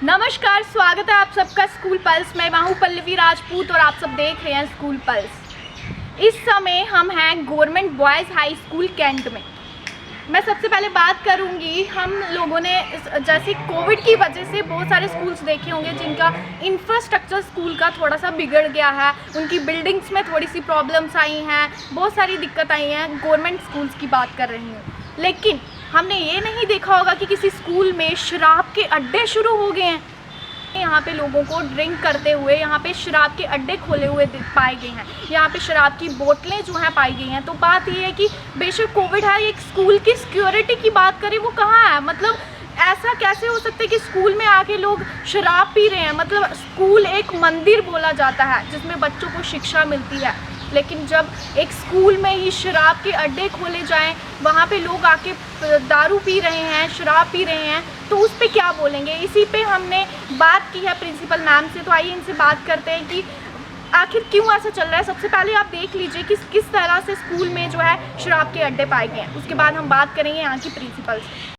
नमस्कार, स्वागत है आप सबका स्कूल पल्स में। मैं हूँ पल्लवी राजपूत और आप सब देख रहे हैं स्कूल पल्स। इस समय हम हैं government boys high school cantt में। मैं सबसे पहले बात करूंगी, हम लोगों ने जैसे कोविड की वजह से बहुत सारे स्कूल्स देखे होंगे जिनका इंफ्रास्ट्रक्चर स्कूल का थोड़ा सा बिगड़ गया है, उनकी बिल्डिंग्स में थोड़ी सी प्रॉब्लम्स आई हैं, बहुत सारी दिक्कत आई हैं। गवर्नमेंट स्कूल्स की बात कर रही हूँ, लेकिन हमने ये नहीं देखा होगा कि किसी स्कूल में शराब के अड्डे शुरू हो गए हैं। यहाँ पे लोगों को ड्रिंक करते हुए यहाँ पे शराब के अड्डे खोले हुए पाए गए हैं, यहाँ पे शराब की बोतलें जो हैं पाई गई हैं। तो बात ये है कि बेशक कोविड है, एक स्कूल की सिक्योरिटी की बात करें वो कहाँ है। मतलब ऐसा कैसे हो सकता है कि स्कूल में आके लोग शराब पी रहे हैं। मतलब स्कूल एक मंदिर बोला जाता है जिसमें बच्चों को शिक्षा मिलती है, लेकिन जब एक स्कूल में ही शराब के अड्डे खोले जाएं, वहाँ पे लोग आके दारू पी रहे हैं, शराब पी रहे हैं, तो उस पे क्या बोलेंगे। इसी पे हमने बात की है प्रिंसिपल मैम से। तो आइए इनसे बात करते हैं कि आखिर क्यों ऐसा चल रहा है। सबसे पहले आप देख लीजिए कि किस तरह से स्कूल में जो है शराब के अड्डे पाए गए हैं, उसके बाद हम बात करेंगे यहाँ की प्रिंसिपल से।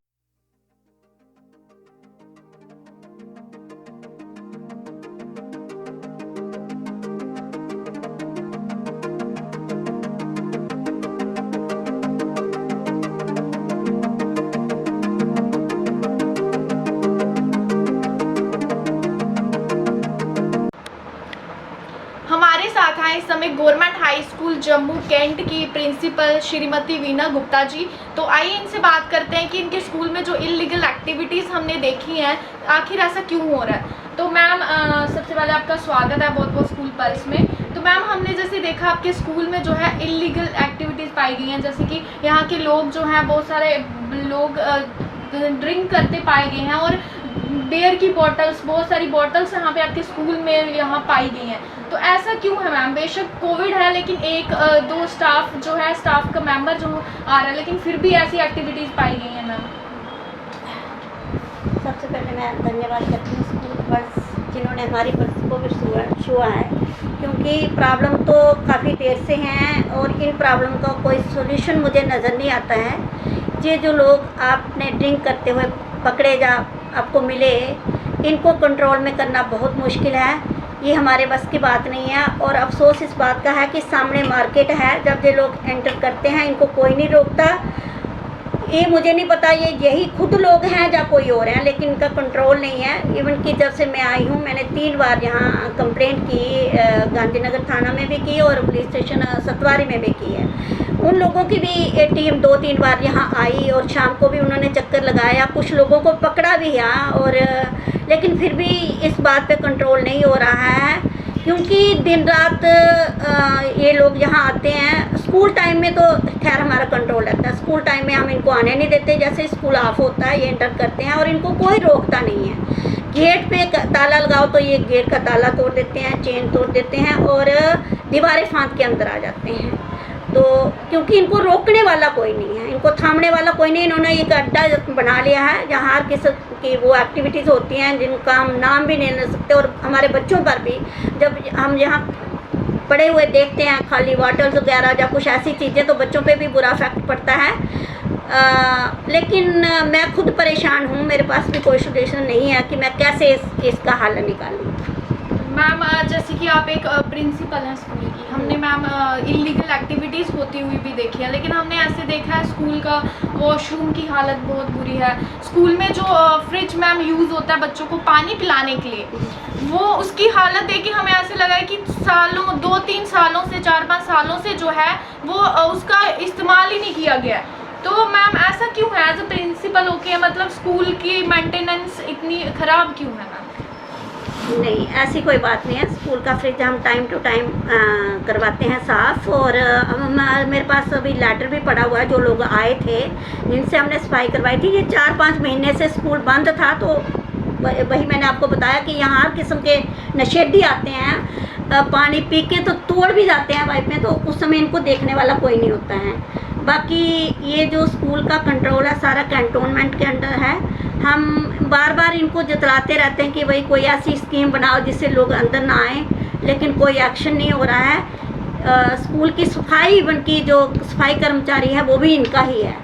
हमारे साथ हैं इस समय government high school Jammu cantt की प्रिंसिपल श्रीमती वीना गुप्ता जी। तो आइए इनसे बात करते हैं कि इनके स्कूल में जो इलीगल एक्टिविटीज़ हमने देखी हैं, आखिर ऐसा क्यों हो रहा है। तो मैम सबसे पहले आपका स्वागत है बहुत बहुत स्कूल पल्स में। तो मैम हमने जैसे देखा आपके स्कूल में जो है इलीगल एक्टिविटीज़ पाई गई हैं, जैसे कि यहाँ के लोग जो हैं बहुत सारे लोग ड्रिंक करते पाए गए हैं और बियर की बॉटल्स, बहुत सारी बॉटल्स यहाँ पे आपके स्कूल में यहाँ पाई गई हैं। तो ऐसा क्यों है मैम। बेशक कोविड है, लेकिन एक दो स्टाफ जो है, स्टाफ का मेंबर जो आ रहा है, लेकिन फिर भी ऐसी एक्टिविटीज़ पाई गई हैं मैम। सबसे पहले मैं धन्यवाद करती हूँ स्कूल पर जिन्होंने हमारी बस को भी छुआ है, क्योंकि प्रॉब्लम तो काफ़ी देर से हैं और इन प्रॉब्लम का कोई सोल्यूशन मुझे नज़र नहीं आता है। ये जो लोग आपने ड्रिंक करते हुए पकड़े जा आपको मिले, इनको कंट्रोल में करना बहुत मुश्किल है। ये हमारे बस की बात नहीं है और अफसोस इस बात का है कि सामने मार्केट है, जब ये लोग एंटर करते हैं इनको कोई नहीं रोकता। ये मुझे नहीं पता ये यही खुद लोग हैं या कोई और हैं, लेकिन इनका कंट्रोल नहीं है। इवन कि जब से मैं आई हूँ मैंने 3 बार यहाँ कंप्लेंट की, गांधीनगर थाना में भी की और पुलिस स्टेशन सतवारी में भी की है। उन लोगों की भी टीम 2-3 बार यहाँ आई और शाम को भी उन्होंने चक्कर लगाया, कुछ लोगों को पकड़ा भी यहाँ और लेकिन फिर भी इस बात पे कंट्रोल नहीं हो रहा है, क्योंकि दिन रात ये लोग यहाँ आते हैं। स्कूल टाइम में तो खैर हमारा कंट्रोल रहता है, स्कूल टाइम में हम इनको आने नहीं देते। जैसे स्कूल ऑफ होता है ये एंटर करते हैं और इनको कोई रोकता नहीं है। गेट पे ताला लगाओ तो ये गेट का ताला तोड़ देते हैं, चेन तोड़ देते हैं और दीवारें फांद के अंदर आ जाते हैं। तो क्योंकि इनको रोकने वाला कोई नहीं है, इनको थामने वाला कोई नहीं। इन्होंने एक अड्डा बना लिया है जहाँ हर किस्म की वो एक्टिविटीज़ होती हैं जिनका हम नाम भी नहीं ले सकते। और हमारे बच्चों पर भी जब हम यहाँ पड़े हुए देखते हैं खाली बॉटल्स वगैरह या कुछ ऐसी चीज़ें, तो बच्चों पे भी बुरा इफेक्ट पड़ता है। लेकिन मैं खुद परेशान हूँ, मेरे पास भी कोई सोल्यूशन नहीं है कि मैं कैसे इसका हल निकालूँ। मैम जैसे कि आप एक प्रिंसिपल हैं स्कूल की, हमने मैम इलीगल एक्टिविटीज़ होती हुई भी देखी है, लेकिन हमने ऐसे देखा है स्कूल का वॉशरूम की हालत बहुत बुरी है। स्कूल में जो फ्रिज मैम यूज़ होता है बच्चों को पानी पिलाने के लिए, वो उसकी हालत देख के हमें ऐसे लगा है कि सालों 2-3 सालों से 4-5 सालों से जो है वो उसका इस्तेमाल ही नहीं किया गया है। तो मैम ऐसा क्यों है। एज अ प्रिंसिपल होके मतलब स्कूल की मेंटेनेंस इतनी ख़राब क्यों है मैम। नहीं, ऐसी कोई बात नहीं है। स्कूल का फ्रिज हम टाइम टू टाइम करवाते हैं साफ़ और मेरे पास अभी लेटर भी पड़ा हुआ है जो लोग आए थे जिनसे हमने सफाई करवाई थी। ये 4-5 महीने से स्कूल बंद था, तो वही मैंने आपको बताया कि यहाँ हर किस्म के नशेड़ी आते हैं, पानी पी के तो तोड़ भी जाते हैं पाइप में, तो उस समय इनको देखने वाला कोई नहीं होता है। बाकी ये जो स्कूल का कंट्रोल है सारा कैंटोनमेंट के अंडर है। हम बार बार इनको जतलाते रहते हैं कि भाई कोई ऐसी स्कीम बनाओ जिससे लोग अंदर ना आए, लेकिन कोई एक्शन नहीं हो रहा है। स्कूल की सफाई, इवन की जो सफाई कर्मचारी है वो भी इनका ही है।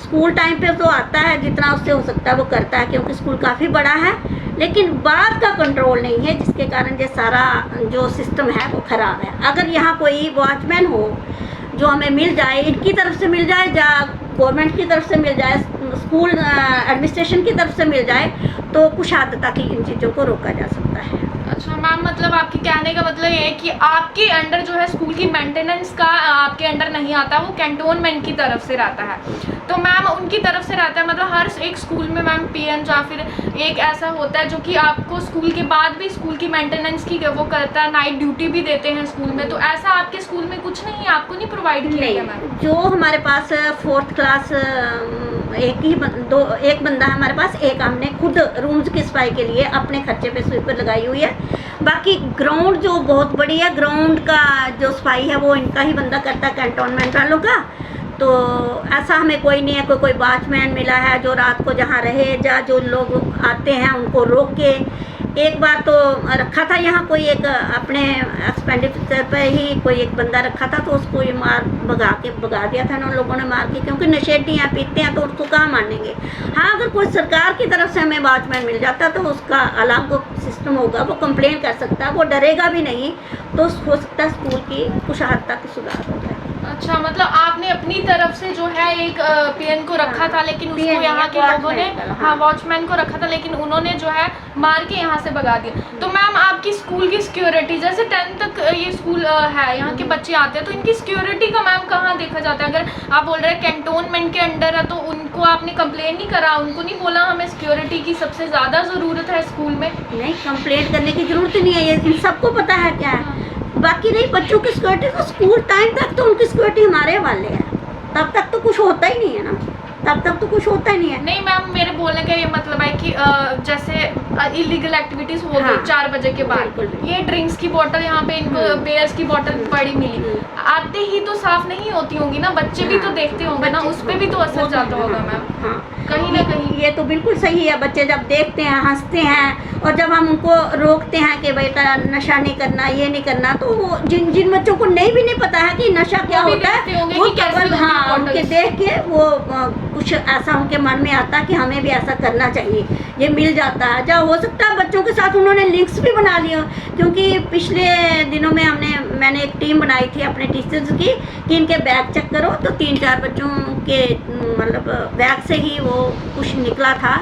स्कूल टाइम पे तो आता है, जितना उससे हो सकता है वो करता है, क्योंकि स्कूल काफ़ी बड़ा है, लेकिन बाद का कंट्रोल नहीं है, जिसके कारण ये सारा जो सिस्टम है वो ख़राब है। अगर यहाँ कोई वॉचमैन हो जो हमें मिल जाए, इनकी तरफ से मिल जाए या गवर्नमेंट की तरफ से मिल जाए, स्कूल एडमिनिस्ट्रेशन की तरफ से मिल जाए, तो कुछ हद तक ही इन चीज़ों को रोका जा सकता है। अच्छा मैम, मतलब आपके कहने का मतलब ये है कि आपके अंडर जो है स्कूल की मेंटेनेंस का आपके अंडर नहीं आता, वो कैंटोनमेंट की तरफ से रहता है। तो मैम उनकी तरफ से रहता है, मतलब हर एक स्कूल में मैम पीएन या फिर एक ऐसा होता है जो कि आपको स्कूल के बाद भी स्कूल की मेंटेनेंस की वो करता है, नाइट ड्यूटी भी देते हैं स्कूल में। तो ऐसा आपके स्कूल में कुछ नहीं है, आपको नहीं प्रोवाइड किया गया मैम? जो हमारे पास 4th क्लास एक बंदा है हमारे पास, एक हमने खुद रूम्स की सफाई के लिए अपने खर्चे पे स्वीपर लगाई हुई है। बाकी ग्राउंड जो बहुत बड़ी है, ग्राउंड का जो सफाई है वो इनका ही बंदा करता है, कैंटोनमेंट वालों का। तो ऐसा हमें कोई नहीं है, कोई वॉचमैन मिला है जो रात को जहाँ रहे, या जो लोग आते हैं उनको रोक के। एक बार तो रखा था यहाँ कोई एक अपने एक्सपेंडिचर पे ही कोई एक बंदा रखा था, तो उसको ये भगा दिया था ना उन लोगों ने मार के, क्योंकि नशेड़ी हैं, पीते हैं, तो उसको कहाँ मानेंगे। हाँ, अगर कोई सरकार की तरफ से हमें वॉचमैन मिल जाता तो उसका अलग सिस्टम होगा, वो कंप्लेन कर सकता है, वो डरेगा भी नहीं, तो हो सकता है स्कूल की कुछ हद तक सुधार हो जाए। अच्छा, मतलब आपने अपनी तरफ से जो है एक पीएन को रखा था, लेकिन उसको यहाँ के लोगों ने, हाँ वॉचमैन को रखा था, लेकिन उन्होंने जो है मार के यहाँ से भगा दिया। तो मैम आपकी स्कूल की सिक्योरिटी, जैसे 10th तक ये स्कूल है, यहाँ के बच्चे आते हैं, तो इनकी सिक्योरिटी का मैम कहाँ देखा जाता है? अगर आप बोल रहे हैं कैंटोनमेंट के अंडर है, तो उनको आपने कंप्लेन नहीं करा, उनको नहीं बोला हमें सिक्योरिटी की सबसे ज़्यादा ज़रूरत है स्कूल में? नहीं, कंप्लेंट करने की जरूरत नहीं है, ये इन सबको पता है क्या है। बाकी नहीं, बच्चों की सिक्योरिटी तो स्कूल टाइम तक तो उनकी सिक्योरिटी हमारे वाले है, तब तक तो कुछ होता ही नहीं है ना, तब तक तो कुछ होता ही नहीं है। नहीं मैम, मेरे बोलने का ये मतलब है कि जैसे इलीगल एक्टिविटीज हो गई हाँ, 4 बजे के बाद, बिल्कुल। ये ड्रिंक्स की बोतल यहाँ पे इनको बेयर्स की बोतल पड़ी मिली, आते ही तो साफ नहीं होती होंगी ना, बच्चे भी तो देखते होंगे ना, उस पर भी तो असर जाता होगा मैम। हाँ, कहीं ना कहीं ये तो बिल्कुल सही है। बच्चे जब देखते हैं, हंसते हैं, और जब हम उनको रोकते हैं कि बेटा नशा नहीं करना, ये नहीं करना, तो वो जिन बच्चों को भी नहीं पता है कि नशा क्या होता है, वो केवल हाँ उनके देख के वो कुछ ऐसा उनके मन में आता है कि हमें भी ऐसा करना चाहिए, ये मिल जाता है। जब हो सकता है बच्चों के साथ उन्होंने लिंक्स भी बना लिए, क्योंकि पिछले दिनों में मैंने एक टीम बनाई थी अपने टीचर्स की कि इनके बैग चेक करो, तो 3-4 बच्चों के मतलब बैग से ही वो कुछ निकला था,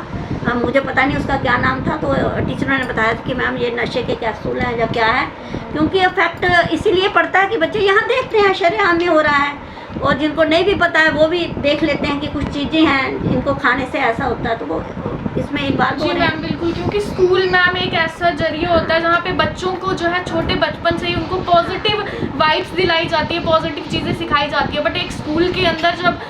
मुझे पता नहीं उसका क्या नाम था, तो टीचरों ने बताया कि मैम ये नशे के कैप्सूल हैं या क्या है, क्योंकि इफेक्ट इसीलिए पड़ता है कि बच्चे यहाँ देखते हैं शरेआम में हो रहा है, और जिनको नहीं भी पता है वो भी देख लेते हैं कि कुछ चीज़ें हैं इनको खाने से ऐसा होता है, तो वो इसमें इन्वॉल्व हो रहे हैं। मैम बिल्कुल, क्योंकि स्कूल मैम एक ऐसा जरिया होता है जहाँ पे बच्चों को जो है छोटे बचपन से ही उनको पॉजिटिव वाइब्स दिलाई जाती है, पॉजिटिव चीज़ें सिखाई जाती है। बट एक स्कूल के अंदर जब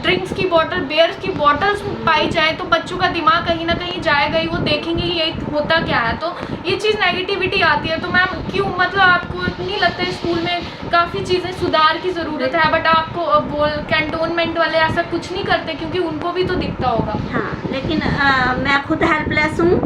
ड्रिंक्स की बोतल, बियर्स की बोतल्स पाई जाए, तो बच्चों का दिमाग कहीं ना कहीं जाएगा ही, वो देखेंगे ये होता क्या है, तो ये चीज़ नेगेटिविटी आती है। तो मैम क्यों, मतलब आपको नहीं लगता है स्कूल में काफ़ी चीज़ें सुधार की ज़रूरत है, बट आपको कैंटोनमेंट वाले ऐसा कुछ नहीं करते, क्योंकि उनको भी तो दिखता होगा। हाँ, लेकिन मैं खुद हेल्पलेस हूँ,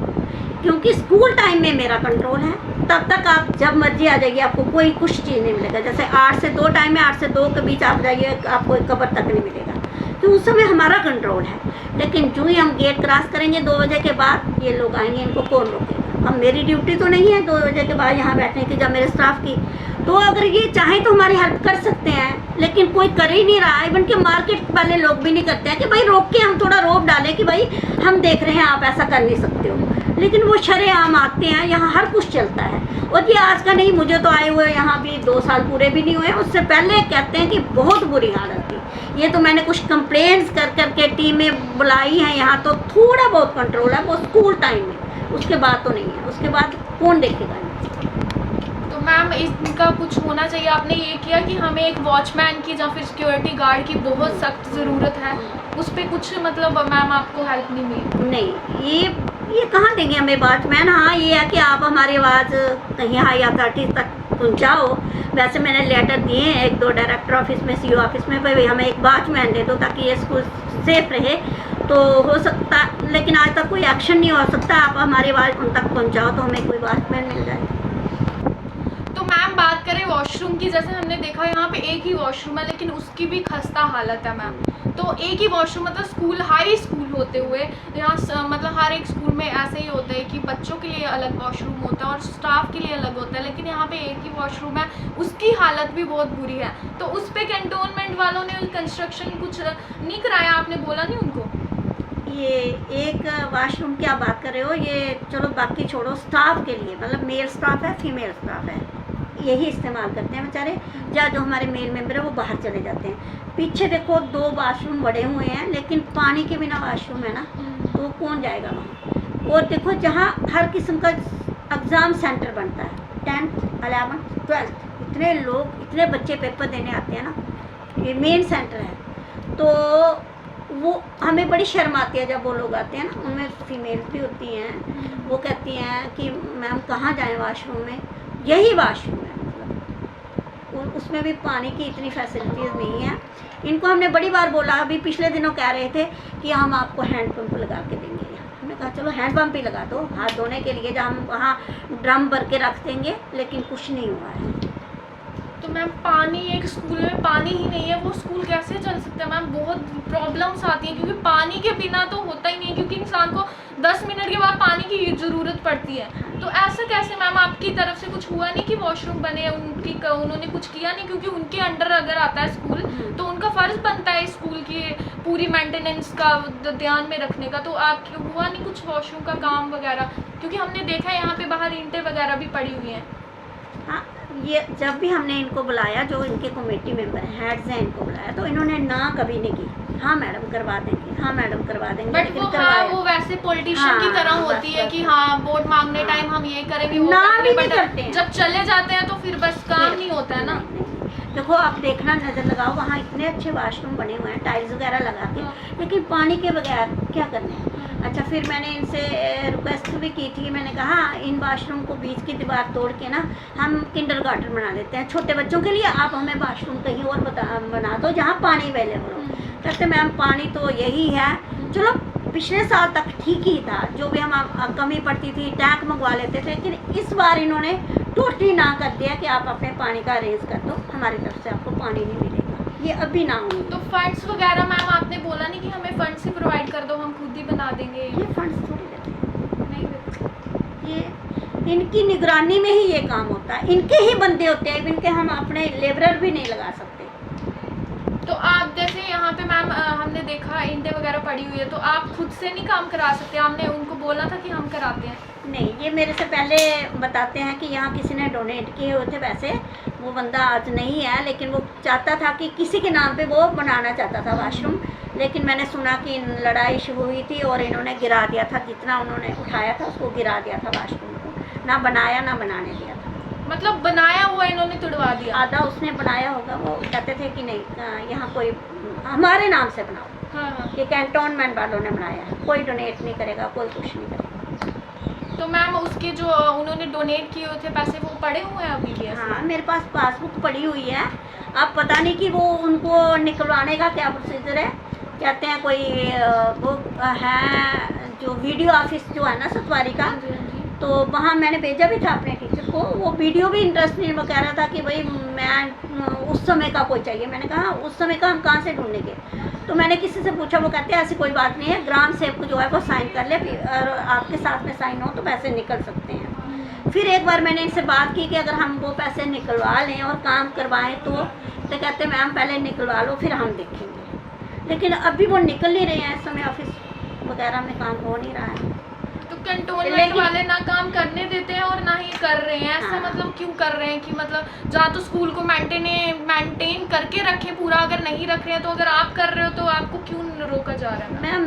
क्योंकि स्कूल टाइम में मेरा कंट्रोल है, तब तक आप जब मर्जी आ जाइए, आपको कोई कुछ चीज़ नहीं मिलेगा। जैसे 8 से 2 टाइम में, 8 से 2 के बीच आप जाइए, आपको एक कबर तक नहीं मिलेगा, तो उस समय हमारा कंट्रोल है। लेकिन जो ही हम गेट क्रॉस करेंगे 2 बजे के बाद, ये लोग आएंगे, इनको कौन रोकेगा? अब मेरी ड्यूटी तो नहीं है 2 बजे के बाद यहाँ बैठने की, जब मेरे स्टाफ की, तो अगर ये चाहें तो हमारी हेल्प कर सकते हैं, लेकिन कोई कर ही नहीं रहा है। इवन के मार्केट वाले लोग भी नहीं करते हैं कि भाई रोक के हम थोड़ा रोक डालें कि भाई हम देख रहे हैं, आप ऐसा कर नहीं सकते हो, लेकिन वो शरेआम आते हैं, यहाँ हर कुछ चलता है। और ये आज का नहीं, मुझे तो आए हुए यहाँ भी 2 साल पूरे भी नहीं हुए, उससे पहले कहते हैं कि बहुत बुरी हालत थी। ये तो मैंने कुछ कंप्लेंट्स कर करके टीमें बुलाई हैं यहाँ, तो थोड़ा बहुत कंट्रोल है वो स्कूल टाइम में, उसके बाद तो नहीं है, उसके बाद कौन देखेगा। तो मैम इसका कुछ होना चाहिए, आपने ये किया कि हमें एक वॉचमैन की या फिर सिक्योरिटी गार्ड की बहुत सख्त ज़रूरत है, उस पर कुछ मतलब मैम आपको हेल्प नहीं मिली? नहीं, ये कहाँ देंगे हमें वॉचमैन। हाँ, ये है कि आप हमारी आवाज़ कहीं हाई अथॉरिटी तक पहुँचाओ। वैसे मैंने लेटर दिए हैं 1-2 डायरेक्टर ऑफिस में, CO ऑफिस में, भाई हमें एक वॉचमैन दे दो ताकि ये स्कूल सेफ रहे, तो हो सकता, लेकिन आज तक कोई एक्शन नहीं हो सकता। आप हमारी आवाज़ उन तक पहुँचाओ तो हमें कोई वॉचमैन मिल जाए। तो मैम बात करें वॉशरूम की, जैसे हमने देखा यहाँ पे एक ही वॉशरूम है, लेकिन उसकी भी खस्ता हालत है मैम। तो एक ही वॉशरूम, मतलब स्कूल हाई स्कूल होते हुए यहाँ मतलब हर एक स्कूल में ऐसे ही होता है कि बच्चों के लिए अलग वॉशरूम होता है और स्टाफ के लिए अलग होता है, लेकिन यहाँ पे एक ही वॉशरूम है, उसकी हालत भी बहुत बुरी है। तो उस पर कैंटोनमेंट वालों ने कंस्ट्रक्शन कुछ नहीं कराया, आपने बोला नहीं उनको? ये एक वॉशरूम की आप बात कर रहे हो, ये चलो बाकी छोड़ो, स्टाफ के लिए मतलब मेल स्टाफ है, फीमेल स्टाफ है, यही इस्तेमाल करते हैं बेचारे। या जो हमारे मेल मेंबर है वो बाहर चले जाते हैं। पीछे देखो 2 वॉशरूम बड़े हुए हैं, लेकिन पानी के बिना वॉशरूम है ना, तो कौन जाएगा वहाँ। और देखो जहाँ हर किस्म का एग्ज़ाम सेंटर बनता है, 10th 11th 12th, इतने लोग इतने बच्चे पेपर देने आते हैं ना, ये मेन सेंटर है। तो वो हमें बड़ी शर्म आती है जब वो लोग आते हैं ना, उनमें फीमेल भी होती हैं, वो कहती हैं कि मैम कहाँ जाएं वॉशरूम में, यही वॉशरूम है मतलब उसमें भी पानी की इतनी फैसिलिटीज़ नहीं है। इनको हमने बड़ी बार बोला, अभी पिछले दिनों कह रहे थे कि हम आपको हैंड पंप लगा के देंगे। हमने कहा चलो हैंड पंप ही लगा दो हाथ धोने के लिए, जब हम वहाँ ड्रम भर के रख देंगे, लेकिन कुछ नहीं हुआ है। तो मैम पानी, एक स्कूल में पानी ही नहीं है, वो स्कूल कैसे चल सकता है मैम? बहुत प्रॉब्लम्स आती हैं, क्योंकि पानी के बिना तो होता ही नहीं, क्योंकि इंसान को 10 मिनट के बाद पानी की ज़रूरत पड़ती है। तो ऐसा कैसे मैम? आपकी तरफ से कुछ हुआ नहीं कि वॉशरूम बने, उन्होंने कुछ किया नहीं? क्योंकि उनके अंडर अगर आता है स्कूल, तो उनका फ़र्ज़ बनता है स्कूल की पूरी मेंटेनेंस का ध्यान में रखने का। तो आप हुआ नहीं कुछ वॉशरूम का काम वगैरह? क्योंकि हमने देखा है यहाँ पे बाहर ईंटें वगैरह भी पड़ी हुई हैं। हाँ, ये जब भी हमने इनको बुलाया, जो इनके कमेटी मेंबर हैं, हेड्स हैं, इनको बुलाया तो इन्होंने ना कभी नहीं की। हाँ मैडम करवा देंगे, हाँ मैडम करवा देंगे, बट वो हाँ, वो वैसे पॉलिटिशियन की तरह होती है कि हाँ वोट मांगने टाइम हम ये करेंगे, वो ना करेंगे, भी नहीं बट करते हैं। जब चले जाते हैं तो फिर बस काम नहीं होता है ना। देखो आप देखना, नज़र लगाओ, वहाँ इतने अच्छे वॉशरूम बने हुए हैं टाइल्स वगैरह लगा के, लेकिन पानी के बगैर क्या करना है। अच्छा, फिर मैंने इनसे रिक्वेस्ट भी की थी, मैंने कहा इन वॉशरूम को बीच की दीवार तोड़ के ना हम किंडरगार्टन बना देते हैं छोटे बच्चों के लिए, आप हमें वॉशरूम कहीं और बना दो जहाँ पानी अवेलेबल हो। कहते मैम पानी तो यही है। चलो पिछले साल तक ठीक ही था, जो भी हम कमी पड़ती थी टैंक मंगवा लेते थे, लेकिन इस बार इन्होंने टोटली ना कर दिया कि आप अपने पानी का अरेंज कर दो, हमारी तरफ से आपको पानी नहीं मिलेगा, ये अभी ना हो। तो फंड्स वगैरह मैम आपने बोला नहीं कि हमें फंड्स ही प्रोवाइड कर दो, हम खुद ही बना देंगे? ये फंड्स थोड़ी देते हैं, नहीं देते। ये इनकी निगरानी में ही ये काम होता है, इनके ही बंदे होते हैं, इनके हम अपने लेबरर भी नहीं लगा सकते। तो आप जैसे यहाँ पे मैम हमने देखा ईंटें वगैरह पड़ी हुई है, तो आप खुद से नहीं काम करा सकते? हमने उनको बोला था कि हम कराते हैं। नहीं, ये मेरे से पहले बताते हैं कि यहाँ किसी ने डोनेट किए हुए थे पैसे, वो बंदा आज नहीं है, लेकिन वो चाहता था कि किसी के नाम पे वो बनाना चाहता था वॉशरूम, लेकिन मैंने सुना कि लड़ाई शुरू हुई थी और इन्होंने गिरा दिया था, जितना उन्होंने उठाया था उसको गिरा दिया था वॉशरूम को, ना बनाया ना बनाने दिया था। मतलब बनाया हुआ इन्होंने तुड़वा दिया? आधा उसने बनाया होगा, वो कहते थे कि नहीं यहाँ कोई हमारे नाम से बनाओ, हाँ। ये कैंटोनमेंट वालों ने बनाया है, कोई डोनेट नहीं करेगा, कोई कुछ नहीं करेगा। तो मैम उसके जो उन्होंने डोनेट किए हुए थे पैसे वो पड़े हुए हैं अभी भी? हाँ, मेरे पास पासबुक पड़ी हुई है। अब पता नहीं कि वो उनको निकलवाने का क्या प्रोसीजर है, कहते हैं कोई वो है जो वीडियो ऑफिस जो है ना सतवारी का, तो वहाँ मैंने भेजा भी था अपने टीचर को, वो वीडियो भी इंटरेस्ट नहीं, वो कह रहा था कि भाई मैं उस समय का कोई चाहिए। मैंने कहा उस समय का हम कहाँ से ढूंढेंगे, तो मैंने किसी से पूछा, वो कहते हैं ऐसी कोई बात नहीं है, ग्राम सेवक जो है वो साइन कर ले, और आपके साथ में साइन हो तो पैसे निकल सकते हैं। फिर एक बार मैंने इनसे बात की कि अगर हम वो पैसे निकलवा लें और काम करवाएं तो कहते मैम पहले निकलवा लो फिर हम देखेंगे, लेकिन अभी वो निकल नहीं रहे हैं, इस समय ऑफिस वगैरह में काम हो नहीं रहा है। तो कैंटोनमेंट वाले ना काम करने देते हैं और ना ही कर रहे हैं, ऐसा हाँ। मतलब क्यों कर रहे हैं कि मतलब जहाँ तो स्कूल को मेंटेन करके रखे पूरा, अगर नहीं रख रहे हैं तो अगर आप कर रहे हो तो आपको क्यों रोका जा रहा है? मैम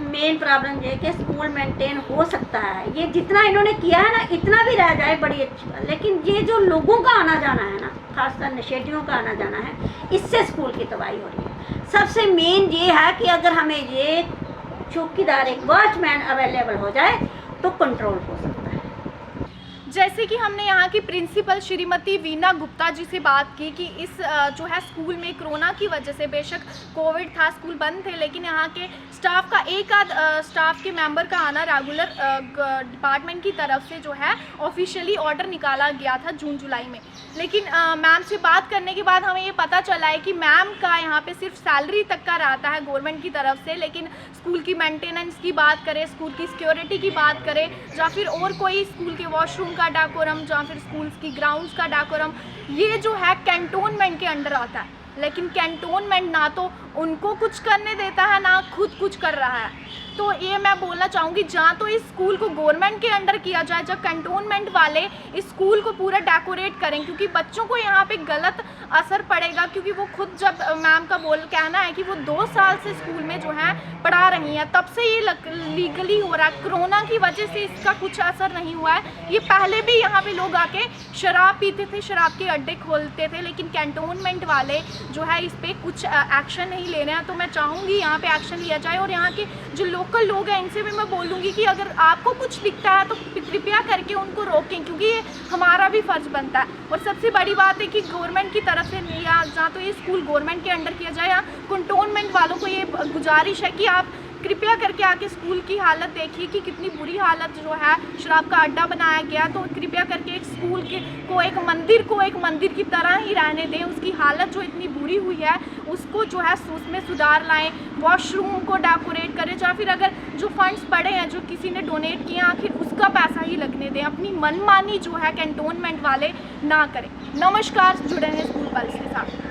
मेन प्रॉब्लम ये है कि स्कूल मेंटेन हो सकता है, ये जितना इन्होंने किया है ना इतना भी रह जाए बड़ी अच्छी बात, लेकिन ये जो लोगों का आना जाना है ना, खासकर नशेड़ियों का आना जाना है, इससे स्कूल की तबाही हो रही है। सबसे मेन ये है कि अगर हमें ये चौकीदार एक वॉचमैन अवेलेबल हो जाए तो कंट्रोल हो सकता है। जैसे कि हमने यहाँ की प्रिंसिपल श्रीमती वीना गुप्ता जी से बात की कि इस जो है स्कूल में कोरोना की वजह से बेशक कोविड था, स्कूल बंद थे, लेकिन यहाँ के स्टाफ का एक आध स्टाफ के मेंबर का आना रेगुलर डिपार्टमेंट की तरफ से जो है ऑफिशियली ऑर्डर निकाला गया था जून जुलाई में। लेकिन मैम से बात करने के बाद हमें ये पता चला है कि मैम का यहाँ पे सिर्फ सैलरी तक का रहता है गवर्नमेंट की तरफ से, लेकिन स्कूल की मेंटेनेंस की बात करें, स्कूल की सिक्योरिटी की बात करें, या फिर और कोई स्कूल के वॉशरूम का डेकोरम, या फिर स्कूल की ग्राउंड्स का डेकोरम, ये जो है कैंटोनमेंट के अंडर आता है। लेकिन कैंटोनमेंट ना तो उनको कुछ करने देता है, ना खुद कुछ कर रहा है। तो ये मैं बोलना चाहूँगी, जहाँ तो इस स्कूल को गवर्नमेंट के अंडर किया जाए, जब कैंटोनमेंट वाले इस स्कूल को पूरा डेकोरेट करें, क्योंकि बच्चों को यहाँ पे गलत असर पड़ेगा। क्योंकि वो खुद, जब मैम का कहना है कि वो 2 साल से स्कूल में जो है पढ़ा रही हैं, तब से ये लीगली हो रहा है। कोरोना की वजह से इसका कुछ असर नहीं हुआ है। ये पहले भी यहाँ पे लोग आके शराब पीते थे, शराब के अड्डे खोलते थे, लेकिन कैंटोनमेंट वाले जो है इस पर कुछ एक्शन नहीं ले रहे हैं। तो मैं चाहूँगी यहाँ पे एक्शन लिया जाए, और यहाँ के जो लोकल लोग हैं इनसे भी मैं बोलूँगी कि अगर आपको कुछ दिखता है तो कृपया करके उनको रोकें, क्योंकि ये हमारा भी फ़र्ज़ बनता है। और सबसे बड़ी बात है कि गवर्नमेंट की तरफ से, या जहाँ तो ये स्कूल गवर्नमेंट के अंडर किया जाए, या कैंटोनमेंट वालों को ये गुजारिश है कि आप कृपया करके आके स्कूल की हालत देखिए कि कितनी बुरी हालत जो है, शराब का अड्डा बनाया गया। तो कृपया करके एक स्कूल को एक मंदिर की तरह ही रहने दें। उसकी हालत जो इतनी बुरी हुई है उसको जो है उसमें सुधार लाएं, वॉशरूम को डेकोरेट करें, या फिर अगर जो फंड्स पड़े हैं जो किसी ने डोनेट किए आखिर उसका पैसा ही लगने दें। अपनी मनमानी जो है कैंटोनमेंट वाले ना करें। नमस्कार, जुड़े हैं स्कूल पल्स के साथ।